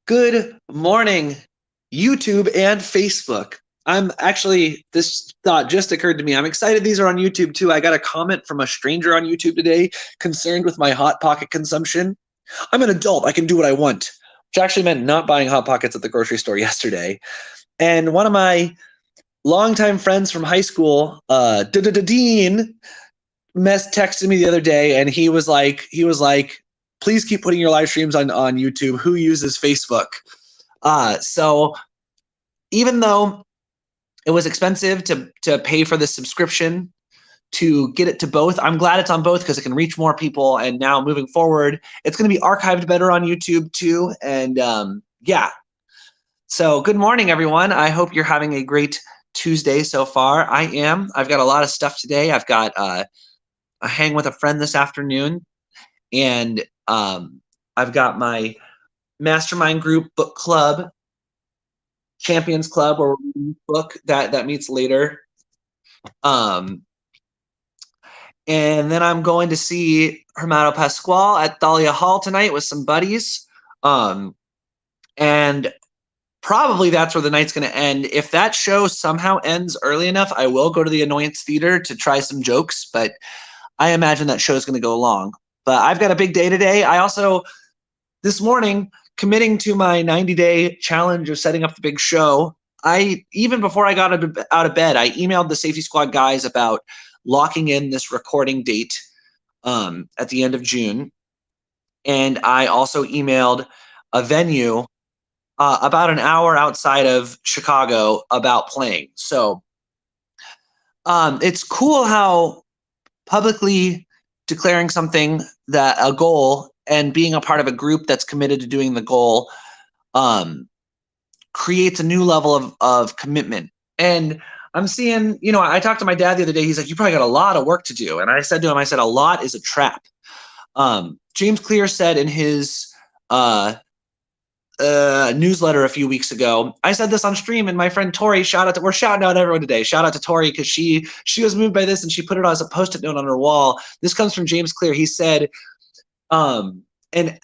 Good morning, YouTube and Facebook. This thought just occurred to me. I'm excited these are on YouTube too. I got a comment from a stranger on YouTube today concerned with my Hot Pocket consumption. I'm an adult. I can do what I want, which actually meant not buying Hot Pockets at the grocery store yesterday. And one of my longtime friends from high school, Dean, texted me the other day, and he was like, please keep putting your live streams on YouTube. Who uses Facebook? So even though it was expensive to pay for the subscription to get it to both, I'm glad it's on both because it can reach more people. And now moving forward, it's going to be archived better on YouTube too. And yeah. So good morning, everyone. I hope you're having a great Tuesday so far. I am. I've got a lot of stuff today. I've got a hang with a friend this afternoon, and I've got my mastermind group book club, Champions Club, or book that meets later. And then I'm going to see Hermano Pascual at Thalia Hall tonight with some buddies. And probably that's where the night's going to end. If that show somehow ends early enough, I will go to the Annoyance Theater to try some jokes, but I imagine that show is going to go long. But I've got a big day today. I also, this morning, committing to my 90-day challenge of setting up the big show, even before I got out of bed, I emailed the Safety Squad guys about locking in this recording date at the end of June. And I also emailed a venue about an hour outside of Chicago about playing. So it's cool how publicly declaring something, that a goal, and being a part of a group that's committed to doing the goal creates a new level of commitment. And I'm seeing, I talked to my dad the other day. He's like, you probably got a lot of work to do. And I said to him, a lot is a trap. James Clear said in his newsletter a few weeks ago, I said this on stream, and my friend Tori, we're shouting out everyone today. Shout out to Tori, because she was moved by this and she put it as a post-it note on her wall. This comes from James Clear. He said, an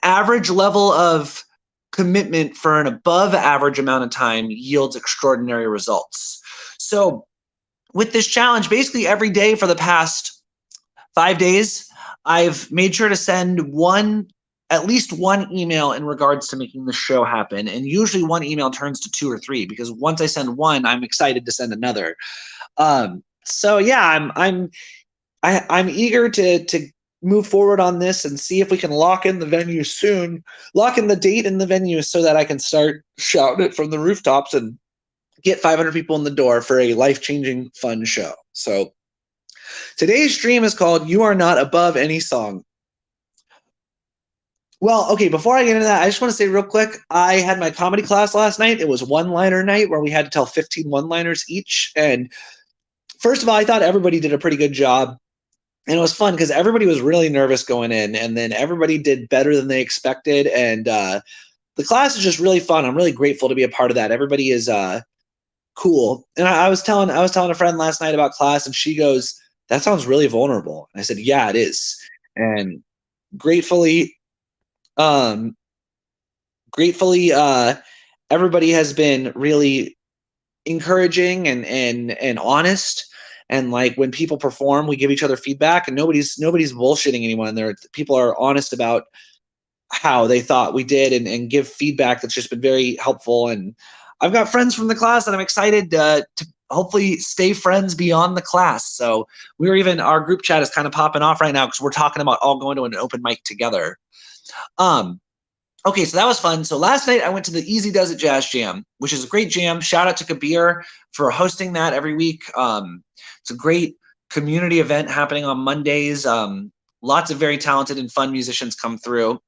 average level of commitment for an above average amount of time yields extraordinary results. So with this challenge, basically every day for the past 5 days, I've made sure to send at least one email in regards to making the show happen. And usually one email turns to 2 or 3, because once I send one, I'm excited to send another. So yeah, I'm eager to move forward on this and see if we can lock in the venue soon, lock in the date and the venue, so that I can start shouting it from the rooftops and get 500 people in the door for a life-changing, fun show. So today's stream is called You Are Not Above Any Song. Well, okay, before I get into that, I just want to say real quick, I had my comedy class last night. It was one-liner night where we had to tell 15 one-liners each. And first of all, I thought everybody did a pretty good job. And it was fun because everybody was really nervous going in, and then everybody did better than they expected. And the class is just really fun. I'm really grateful to be a part of that. Everybody is cool. And I was telling a friend last night about class, and she goes, "That sounds really vulnerable." And I said, "Yeah, it is." And gratefully, everybody has been really encouraging and honest. And like when people perform, we give each other feedback, and nobody's bullshitting anyone. People are honest about how they thought we did, and give feedback that's just been very helpful. And I've got friends from the class that I'm excited to hopefully stay friends beyond the class. So our group chat is kind of popping off right now because we're talking about all going to an open mic together. Okay, so that was fun. So last night I went to the Easy Does It Jazz Jam, which is a great jam. Shout out to Kabir for hosting that every week. It's a great community event happening on Mondays. Lots of very talented and fun musicians come through.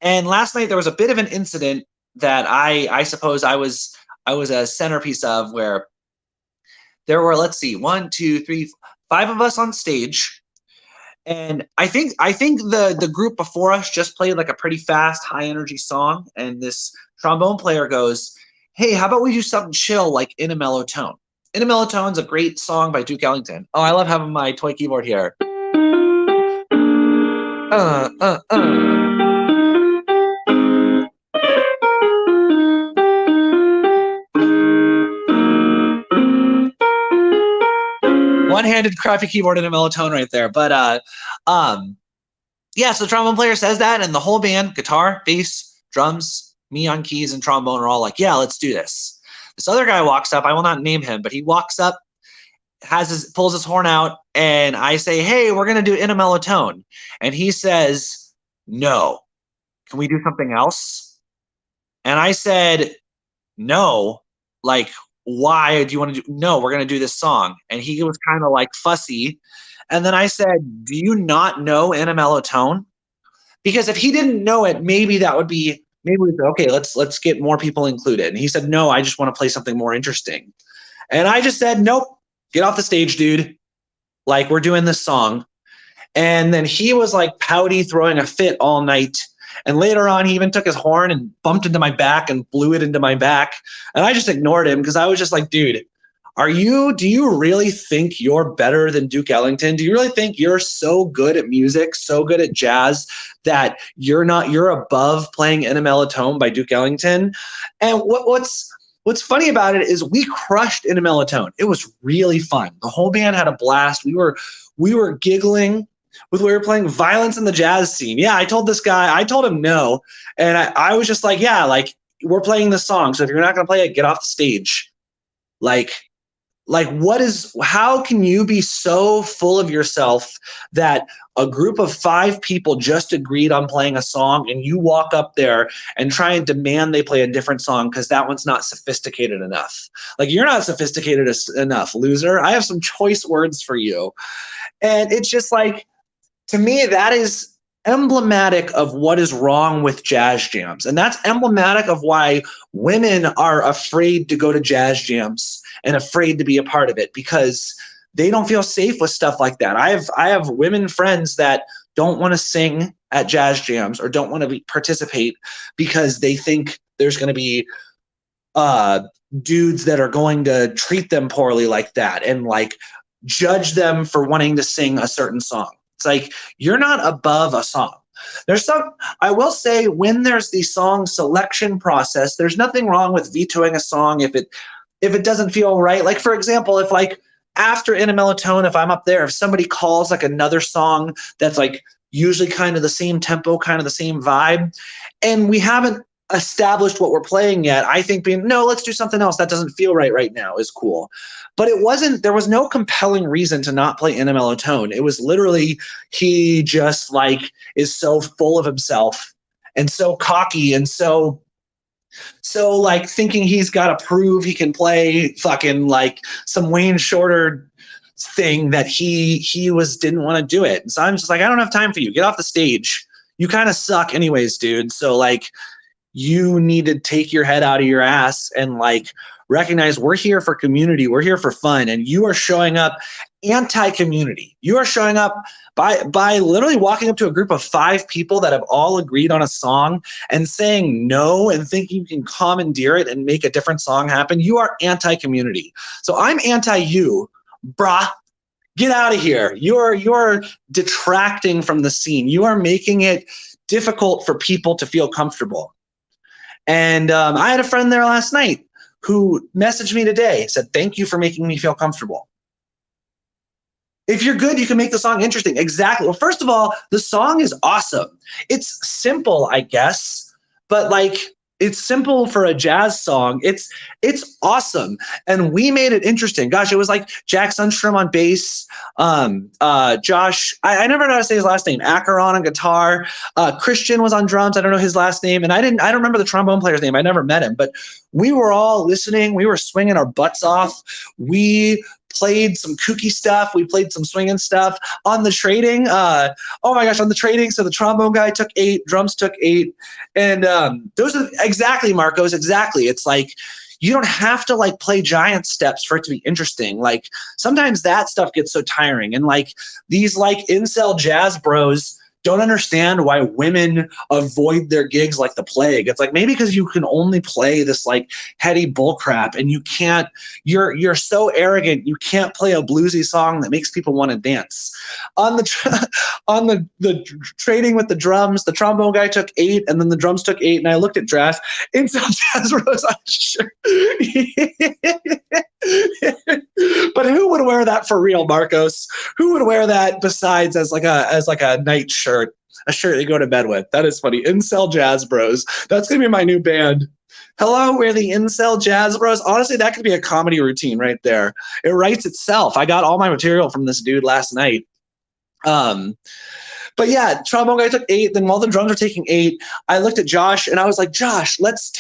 And last night there was a bit of an incident that I suppose I was a centerpiece of, where there were, 1, 2, 3, 5 of us on stage. And I think the group before us just played like a pretty fast, high energy song. And this trombone player goes, "Hey, how about we do something chill, like In a Mellow Tone?" In a Mellow Tone's a great song by Duke Ellington. Oh, I love having my toy keyboard here. one-handed crappy keyboard and a mellow right there. But yeah, so the trombone player says that, and the whole band, guitar, bass, drums, me on keys, and trombone are all like, yeah, let's do this. This other guy walks up. I will not name him, but he walks up, pulls his horn out, and I say, hey, we're going to do In a Mellow Tone. And he says, no. Can we do something else? And I said, no. Like, why do you want to do? No, we're going to do this song. And he was kind of like fussy. And then I said, do you not know In a Mellow Tone? Because if he didn't know it, maybe that would be, maybe we'd say, okay, let's get more people included. And he said, no, I just want to play something more interesting. And I just said, nope, get off the stage, dude. Like, we're doing this song. And then he was like pouty, throwing a fit all night. And later on, he even took his horn and bumped into my back and blew it into my back. And I just ignored him because I was just like, dude, do you really think you're better than Duke Ellington? Do you really think you're so good at music, so good at jazz that you're above playing In a Mellow Tone by Duke Ellington? And what's funny about it is we crushed In a Mellow Tone. It was really fun. The whole band had a blast. We were giggling. We were playing Violence in the Jazz Scene. Yeah, I told him no. And I was just like, yeah, like, we're playing this song. So if you're not going to play it, get off the stage. How can you be so full of yourself that a group of 5 people just agreed on playing a song and you walk up there and try and demand they play a different song because that one's not sophisticated enough? Like, you're not sophisticated enough, loser. I have some choice words for you. And it's just like, to me, that is emblematic of what is wrong with jazz jams. And that's emblematic of why women are afraid to go to jazz jams and afraid to be a part of it, because they don't feel safe with stuff like that. I have women friends that don't want to sing at jazz jams or don't want to participate because they think there's going to be dudes that are going to treat them poorly like that and like judge them for wanting to sing a certain song. It's like, you're not above a song. I will say, when there's the song selection process, there's nothing wrong with vetoing a song if it doesn't feel right. Like, for example, if like after In a Mellow Tone, if I'm up there, if somebody calls like another song that's like usually kind of the same tempo, kind of the same vibe, and we haven't established what we're playing yet, I think no, let's do something else that doesn't feel right now is cool. But there was no compelling reason to not play In a Mellow Tone. It was literally, he just like is so full of himself and so cocky and so like thinking he's got to prove he can play fucking like some Wayne Shorter thing that he didn't want to do it. And so I'm just like, I don't have time for you. Get off the stage. You kind of suck anyways, dude. So like, you need to take your head out of your ass and like recognize we're here for community. We're here for fun. And you are showing up anti-community. You are showing up by literally walking up to a group of 5 people that have all agreed on a song and saying no and thinking you can commandeer it and make a different song happen. You are anti-community. So I'm anti-you, brah. Get out of here. You're detracting from the scene. You are making it difficult for people to feel comfortable. And I had a friend there last night who messaged me today, said, thank you for making me feel comfortable. If you're good, you can make the song interesting. Exactly. Well, first of all, the song is awesome. It's simple, I guess, but like, it's simple for a jazz song. It's awesome. And we made it interesting. Gosh, it was like Jack Sundstrom on bass, Josh, I never know how to say his last name, Acheron on guitar, Christian was on drums. I don't know his last name. And I don't remember the trombone player's name. I never met him, but we were all listening. We were swinging our butts off. We played some kooky stuff. We played some swinging stuff on the trading. Oh my gosh, on the trading. So the trombone guy took 8, drums took 8. And those are exactly, Marcos, exactly. It's like, you don't have to like play giant steps for it to be interesting. Like sometimes that stuff gets so tiring. And like these like incel jazz bros don't understand why women avoid their gigs like the plague. It's like maybe because you can only play this like heady bullcrap, and you can't. You're so arrogant. You can't play a bluesy song that makes people want to dance. On the on the trading with the drums, the trombone guy took 8, and then the drums took 8, and I looked at Dress. Incel Jazz Bros on shirt. But who would wear that for real, Marcos? Who would wear that besides as like a night shirt, a shirt you go to bed with? That is funny. Incel Jazz Bros. That's gonna be my new band. Hello, we're the Incel Jazz Bros. Honestly, that could be a comedy routine right there. It writes itself. I got all my material from this dude last night. But yeah, trombone guy took 8. Then while the drums were taking 8, I looked at Josh and I was like, Josh, let's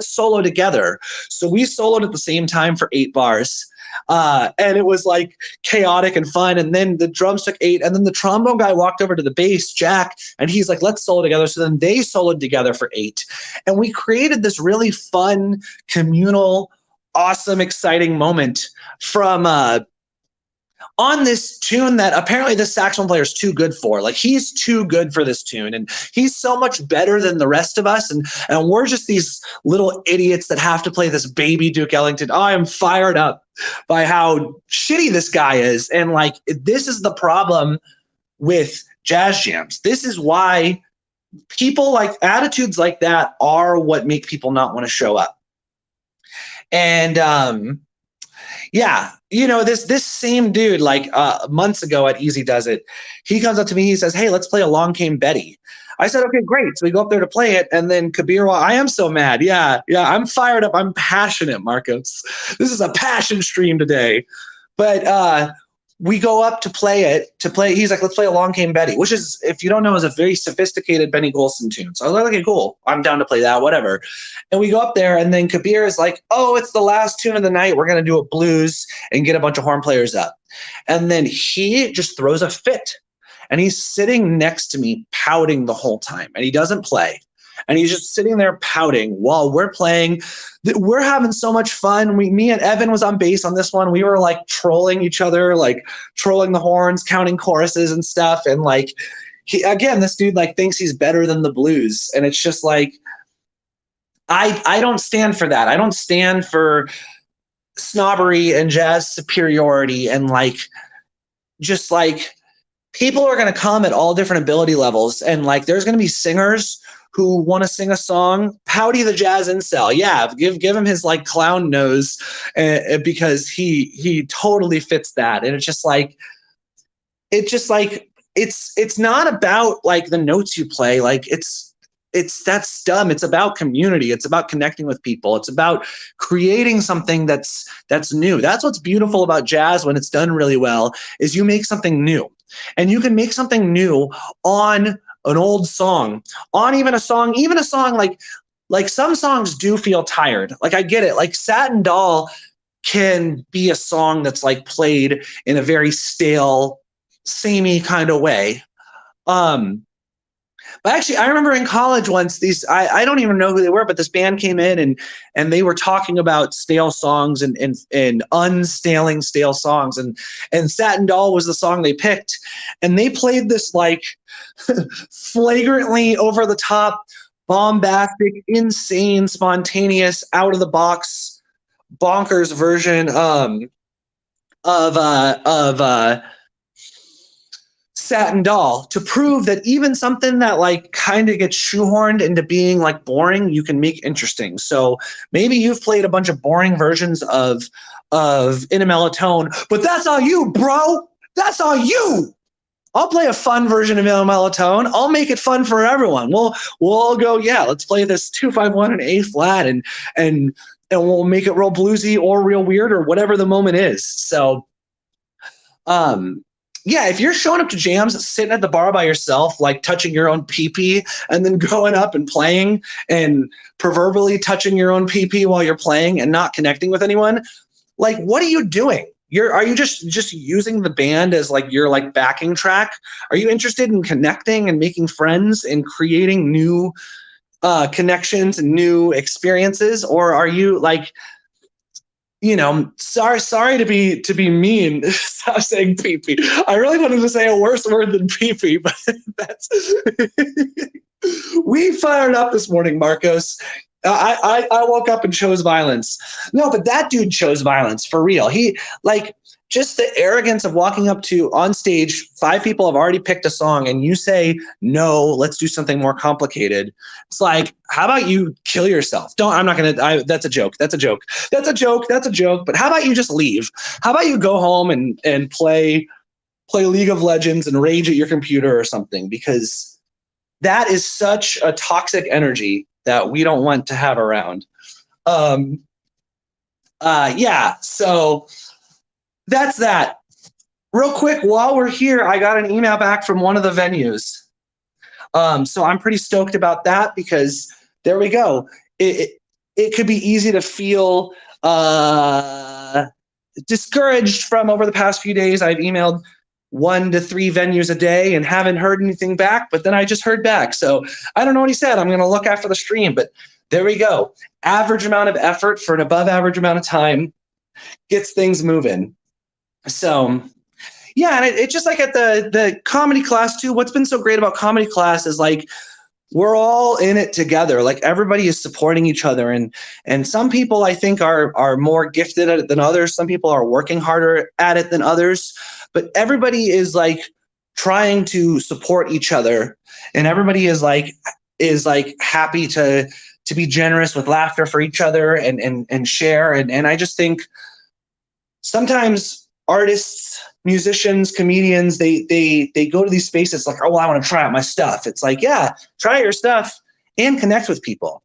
solo together. So we soloed at the same time for 8 bars. And it was like chaotic and fun. And then the drums took 8. And then the trombone guy walked over to the bass, Jack, and he's like, let's solo together. So then they soloed together for 8. And we created this really fun, communal, awesome, exciting moment from on this tune that apparently this saxophone player is too good for. Like, he's too good for this tune, and he's so much better than the rest of us, and we're just these little idiots that have to play this baby Duke Ellington. I am fired up by how shitty this guy is, and like, this is the problem with jazz jams. This is why people like attitudes like that are what make people not want to show up. And yeah, you know, this same dude, like months ago at Easy Does It, he comes up to me, he says, hey, let's play Along Came Betty. I said, okay, great. So we go up there to play it. And then Kabir, I am so mad. Yeah, I'm fired up. I'm passionate, Marcos. This is a passion stream today. But we go up to play it, he's like, let's play Along Came Betty, which is, if you don't know, is a very sophisticated Benny Golson tune. So I was like, okay, cool. I'm down to play that, whatever. And we go up there, and then Kabir is like, oh, it's the last tune of the night. We're going to do a blues and get a bunch of horn players up. And then he just throws a fit. And he's sitting next to me pouting the whole time. And he doesn't play. And he's just sitting there pouting while we're playing. We're having so much fun. Me and Evan was on bass on this one. We were like trolling each other, like trolling the horns, counting choruses and stuff. And like, this dude like thinks he's better than the blues. And it's just like, I don't stand for that. I don't stand for snobbery and jazz superiority. And like, just like, people are going to come at all different ability levels. And like, there's going to be singers who want to sing a song. Pouty the Jazz Incel. Yeah, give him his like clown nose because he totally fits that. And it's just like, it's not about like the notes you play. Like that's dumb. It's about community. It's about connecting with people. It's about creating something that's new. That's what's beautiful about jazz when it's done really well, is you make something new. And you can make something new on an old song, on even a song like some songs do feel tired. Like, I get it. Like Satin Doll can be a song that's like played in a very stale, samey kind of way. But actually, I remember in college once, I don't even know who they were, but this band came in and they were talking about stale songs and unstaling stale songs. And Satin Doll was the song they picked. And they played this like flagrantly over the top, bombastic, insane, spontaneous, out of the box, bonkers version of Satin Doll, to prove that even something that like kind of gets shoehorned into being like boring, you can make interesting. So maybe you've played a bunch of boring versions of In a Mellow-Tone, but that's all you, bro. That's all you. I'll play a fun version of In a Mellow-Tone. I'll make it fun for everyone. We'll all go, yeah, let's play this 2-5-1 and A flat, and we'll make it real bluesy or real weird or whatever the moment is. So, yeah, if you're showing up to jams, sitting at the bar by yourself, like touching your own pee-pee, and then going up and playing and proverbially touching your own pee-pee while you're playing and not connecting with anyone, like, what are you doing? Are you just using the band as like your like backing track? Are you interested in connecting and making friends and creating new connections and new experiences? Or are you like, sorry to be mean. Stop saying pee-pee. I really wanted to say a worse word than pee-pee, but that's we fired up this morning, Marcos. I woke up and chose violence. No, but that dude chose violence for real. He just the arrogance of walking up to on stage, 5 people have already picked a song and you say, no, let's do something more complicated. It's like, how about you kill yourself? That's a joke. That's a joke. But how about you just leave? How about you go home and play League of Legends and rage at your computer or something? Because that is such a toxic energy that we don't want to have around. So that's that. Real quick, while we're here, I got an email back from one of the venues. So I'm pretty stoked about that because there we go. It could be easy to feel discouraged from over the past few days. I've emailed 1 to 3 venues a day and haven't heard anything back, but then I just heard back. So I don't know what he said. I'm going to look after the stream, but there we go. Average amount of effort for an above average amount of time gets things moving. So yeah, and it's just like at the comedy class too. What's been so great about comedy class is like we're all in it together. Like everybody is supporting each other, and some people I think are more gifted at it than others. Some people are working harder at it than others, but everybody is like trying to support each other, and everybody is like happy to be generous with laughter for each other and share. And I just think sometimes artists, musicians, comedians, they go to these spaces like, oh, well, I want to try out my stuff. It's like, yeah, try your stuff and connect with people.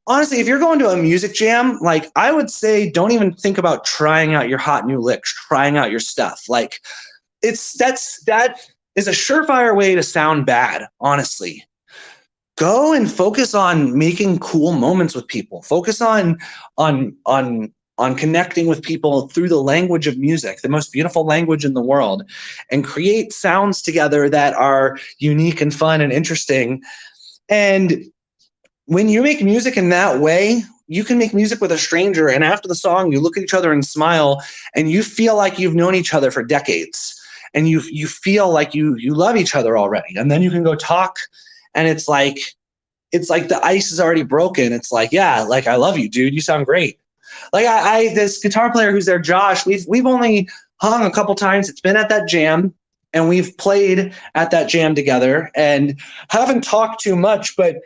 Honestly, if you're going to a music jam, like I would say, don't even think about trying out your hot new licks, trying out your stuff. Like that is a surefire way to sound bad, honestly. Go and focus on making cool moments with people. Focus on connecting with people through the language of music, the most beautiful language in the world, and create sounds together that are unique and fun and interesting. And when you make music in that way, you can make music with a stranger, and after the song, you look at each other and smile, and you feel like you've known each other for decades, and you feel like you love each other already. And then you can go talk, and it's like the ice is already broken. It's like, yeah, like I love you, dude. You sound great. Like I this guitar player who's there, Josh, we've only hung a couple times. It's been at that jam, and we've played at that jam together and haven't talked too much, but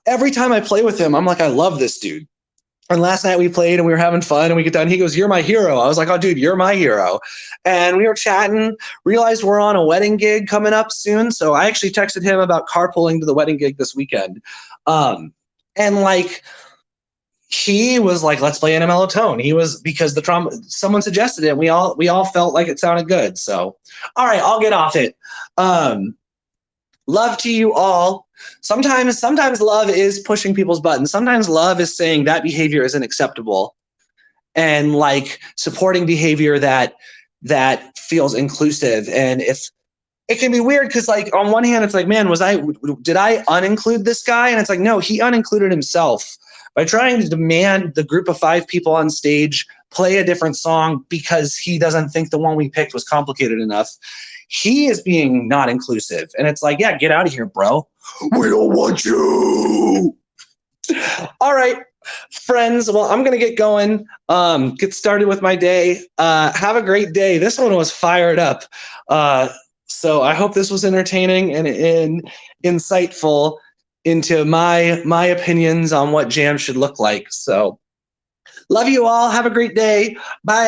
every time I play with him, I'm like, I love this dude. And last night we played and we were having fun and we get done. He goes, you're my hero. I was like, oh, dude, you're my hero. And we were chatting, realized we're on a wedding gig coming up soon. So I actually texted him about carpooling to the wedding gig this weekend. And like, he was like, let's play in a mellow tone. He was, because the trauma, someone suggested it. We all felt like it sounded good. So, all right, I'll get off it. Love to you all. Sometimes love is pushing people's buttons. Sometimes love is saying that behavior isn't acceptable and like supporting behavior that feels inclusive. And if it can be weird because like on one hand, it's like, man, did I uninclude this guy? And it's like, no, he unincluded himself by trying to demand the group of 5 people on stage play a different song because he doesn't think the one we picked was complicated enough. He is being not inclusive. And it's like, yeah, get out of here, bro. We don't want you. All right, friends. Well, I'm going to get going, get started with my day. Have a great day. This one was fired up. So I hope this was entertaining and insightful into my opinions on what jam should look like. So love you all. Have a great day. Bye.